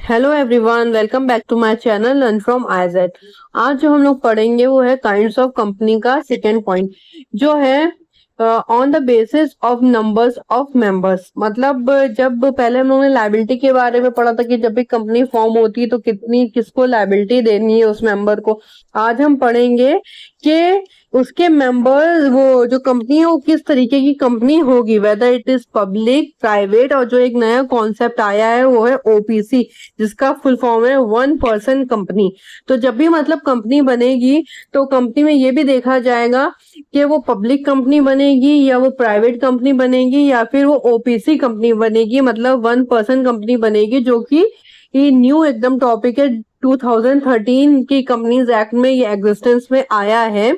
Hello everyone, welcome back to my channel learn from IZ. आज जो हम लोग पढ़ेंगे वो है काइंड्स ऑफ कंपनी का सेकेंड पॉइंट, जो है on the basis of numbers of members. मतलब जब पहले हम लोगों ने लायबिलिटी के बारे में पढ़ा था कि जब भी कंपनी फॉर्म होती है तो कितनी किसको लायबिलिटी देनी है उस मेंबर को। आज हम पढ़ेंगे कि उसके मेंबर वो जो कंपनी है वो किस तरीके की कंपनी होगी, whether it is public, private, और जो एक नया कॉन्सेप्ट आया है वो है ओपीसी, जिसका फुल फॉर्म है वन पर्सन कंपनी। तो जब भी मतलब कंपनी बनेगी तो कंपनी में ये भी देखा जाएगा कि वो पब्लिक कंपनी बनेगी या वो प्राइवेट कंपनी बनेगी या फिर वो ओपीसी कंपनी बनेगी, मतलब वन पर्सन कंपनी बनेगी, जो कि न्यू एकदम टॉपिक है। 2013 की कंपनीज एक्ट में ये एग्जिस्टेंस में आया है।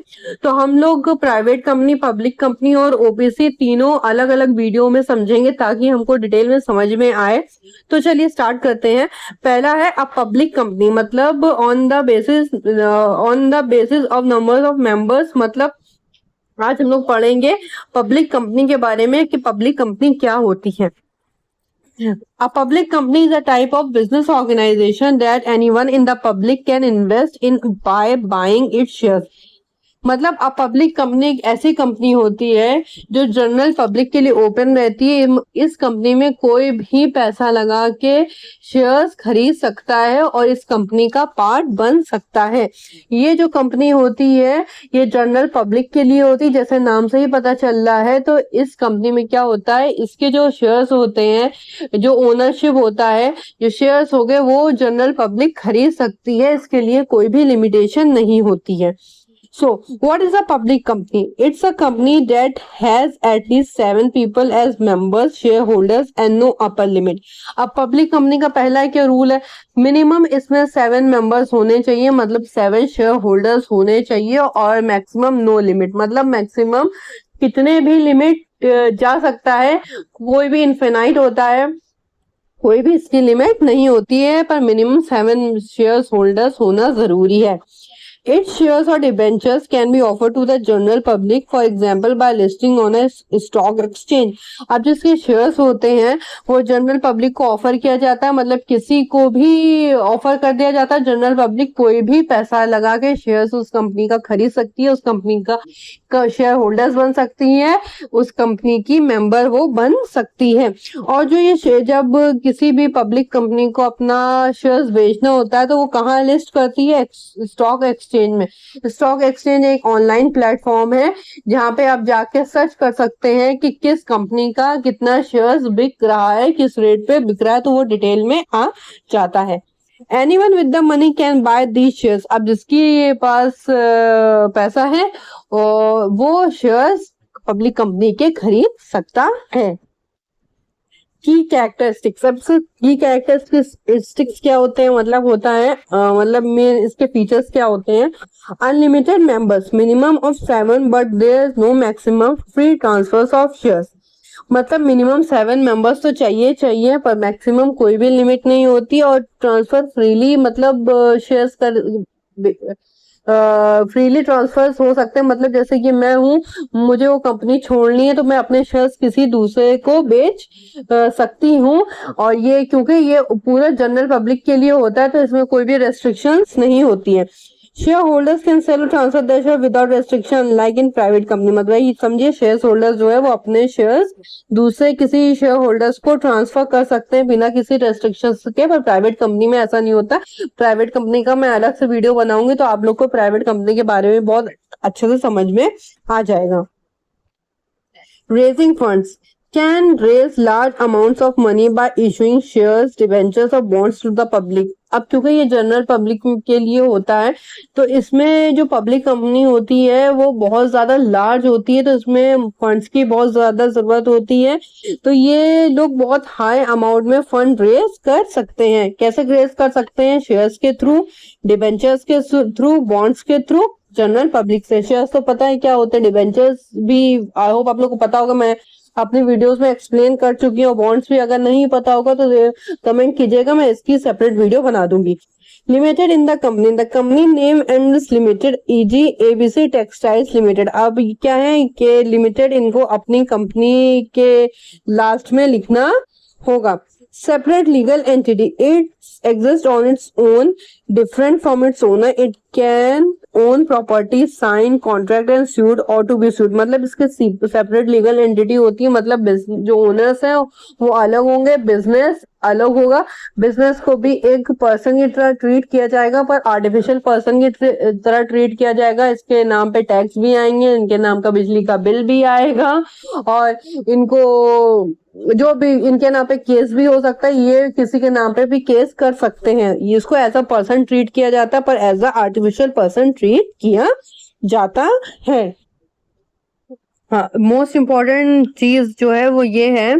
तो हम लोग प्राइवेट कंपनी, पब्लिक कंपनी और ओपीसी तीनों अलग अलग वीडियो में समझेंगे ताकि हमको डिटेल में समझ में आए। तो चलिए स्टार्ट करते हैं। पहला है अ पब्लिक कंपनी, मतलब on the basis of numbers of members. मतलब आज हम लोग पढ़ेंगे पब्लिक कंपनी के बारे में कि पब्लिक कंपनी क्या होती है। A public company is a type of business organization that anyone in the public can invest in by buying its shares। मतलब अब पब्लिक कंपनी एक ऐसी कंपनी होती है जो जनरल पब्लिक के लिए ओपन रहती है। इस कंपनी में कोई भी पैसा लगा के शेयर्स खरीद सकता है और इस कंपनी का पार्ट बन सकता है। ये जो कंपनी होती है ये जनरल पब्लिक के लिए होती है, जैसे नाम से ही पता चल रहा है। तो इस कंपनी में क्या होता है, इसके जो शेयर्स होते हैं, जो ओनरशिप होता है, जो शेयर्स हो गए वो जनरल पब्लिक खरीद सकती है, इसके लिए कोई भी लिमिटेशन नहीं होती है। So, what is a public company? It's a company that has at least 7 people as members, shareholders and no upper limit। अब पब्लिक कंपनी का पहला क्या रूल है, मिनिमम इसमें 7 मेंबर्स होने चाहिए, मतलब 7 शेयर होल्डर्स होने चाहिए, और मैक्सिमम नो लिमिट, मतलब मैक्सिमम कितने भी लिमिट जा सकता है, कोई भी इनफिनाइट होता है, कोई भी इसकी लिमिट नहीं होती है, पर मिनिमम 7 शेयर होल्डर्स होना जरूरी है। Its shares or debentures can be offered to the general public, for example by listing on a stock exchange। अब जिसके शेयर्स होते हैं वो जनरल पब्लिक को ऑफर किया जाता है, मतलब किसी को भी ऑफर कर दिया जाता है। जनरल पब्लिक कोई भी पैसा लगा के शेयर्स उस कंपनी का खरीद सकती है, उस कंपनी का शेयर होल्डर्स बन सकती है, उस कंपनी की मेंबर वो बन सकती है। और जो ये शेयर, जब किसी भी पब्लिक कंपनी को अपना शेयर्स बेचना होता है तो वो कहाँ लिस्ट करती है, स्टॉक एक्सचेंज में। स्टॉक एक्सचेंज एक ऑनलाइन प्लेटफॉर्म है जहाँ पे आप जाके सर्च कर सकते हैं कि किस कंपनी का कितना शेयर्स बिक रहा है, किस रेट पे बिक रहा है, तो वो डिटेल में आ जाता है। Anyone with the money can buy these shares। अब जिसके पास पैसा है वो शेयर्स पब्लिक कंपनी के खरीद सकता है। की कैरेक्टरिस्टिक्स, सबसे की कैरेक्टरिस्टिक्स क्या होते हैं, मतलब होता है मतलब मेन इसके फीचर्स क्या होते हैं। Unlimited members, minimum of 7 but there is no maximum free transfers of shares. मतलब मिनिमम 7 मेंबर्स तो चाहिए पर मैक्सिमम कोई भी लिमिट नहीं होती, और ट्रांसफर फ्रीली, मतलब शेयर्स कर फ्रीली ट्रांसफर्स हो सकते हैं। मतलब जैसे कि मैं हूँ, मुझे वो कंपनी छोड़नी है तो मैं अपने शेयर्स किसी दूसरे को बेच सकती हूँ। और ये क्योंकि ये पूरा जनरल पब्लिक के लिए होता है तो इसमें कोई भी रेस्ट्रिक्शंस नहीं होती है। शेयर होल्डर्स कैन सेल और transfer their share without restriction like in private company. मतलब ये समझिए, शेयर होल्डर्स जो है वो अपने शेयर्स दूसरे किसी शेयर होल्डर्स को ट्रांसफर कर सकते हैं बिना किसी रेस्ट्रिक्शंस के, पर प्राइवेट कंपनी में ऐसा नहीं होता। प्राइवेट कंपनी का मैं अलग से वीडियो बनाऊंगी तो आप लोग को प्राइवेट कंपनी के बारे में बहुत अच्छे से समझ में आ जाएगा। Raising funds can raise large amounts of money by issuing shares, debentures or bonds to the public। अब क्योंकि ये जनरल पब्लिक के लिए होता है तो इसमें जो पब्लिक कंपनी होती है वो बहुत ज्यादा लार्ज होती है, तो इसमें फंड्स की बहुत ज्यादा जरूरत होती है। तो ये लोग बहुत हाई अमाउंट में फंड रेज कर सकते हैं। कैसे रेज कर सकते हैं, शेयर्स के थ्रू, डिबेंचर्स के थ्रू, बॉन्ड्स के थ्रू, जनरल पब्लिक से। शेयर्स तो पता है क्या होते हैं, डिबेंचर्स भी आई होप आप लोग को पता होगा, मैं अपने वीडियोस में एक्सप्लेन कर चुकी हूँ। बॉन्ड्स भी अगर नहीं पता होगा तो कमेंट कीजिएगा, मैं इसकी सेपरेट वीडियो बना दूंगी। Limited in the company name and limited easy ABC textiles limited. अब क्या है कि लिमिटेड इनको अपनी कंपनी के लास्ट में लिखना होगा। separate legal entity. It exists on its own, different from its owner. It can own property, sign contract and sued or to be sued. मतलब इसके सेपरेट लीगल एंटिटी होती है, मतलब जो ओनर्स हैं वो अलग होंगे, बिजनेस अलग होगा। बिजनेस को भी एक पर्सन की तरह ट्रीट किया जाएगा, पर आर्टिफिशियल पर्सन की तरह ट्रीट किया जाएगा। इसके नाम पे टैक्स भी आएंगे, इनके नाम का बिजली का बिल भी आएगा, और इनको जो भी इनके नाम पे केस भी हो सकता है, ये किसी के नाम पे भी केस कर सकते हैं। इसको एज अ पर्सन ट्रीट किया जाता है, पर as a artificial person treat किया जाता है। हाँ, मोस्ट इम्पॉर्टेंट चीज जो है वो ये है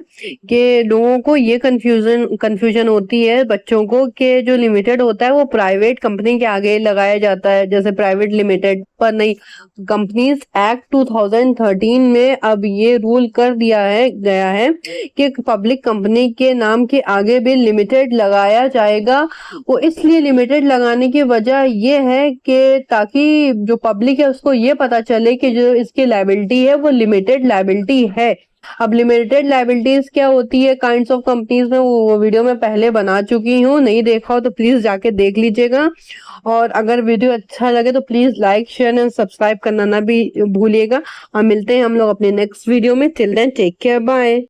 कि लोगों को ये कंफ्यूजन होती है बच्चों को, कि जो लिमिटेड होता है वो प्राइवेट कंपनी के आगे लगाया जाता है, जैसे प्राइवेट लिमिटेड, पर नहीं। कंपनीज एक्ट 2013 में अब ये रूल कर दिया है गया है कि पब्लिक कंपनी के नाम के आगे भी लिमिटेड लगाया जाएगा। वो इसलिए लिमिटेड लगाने की वजह ये है कि ताकि जो पब्लिक है उसको ये पता चले कि जो इसकी लायबिलिटी है वो लिमिटेड लायबिलिटी है। अब लिमिटेड लायबिलिटीज क्या होती है काइंड्स ऑफ कंपनीज में, वो वीडियो में पहले बना चुकी हूँ, नहीं देखा हो तो प्लीज जाके देख लीजिएगा। और अगर वीडियो अच्छा लगे तो please like share and subscribe करना ना भी भूलिएगा। और मिलते हैं हम लोग अपने नेक्स्ट वीडियो में। Till then take care, bye.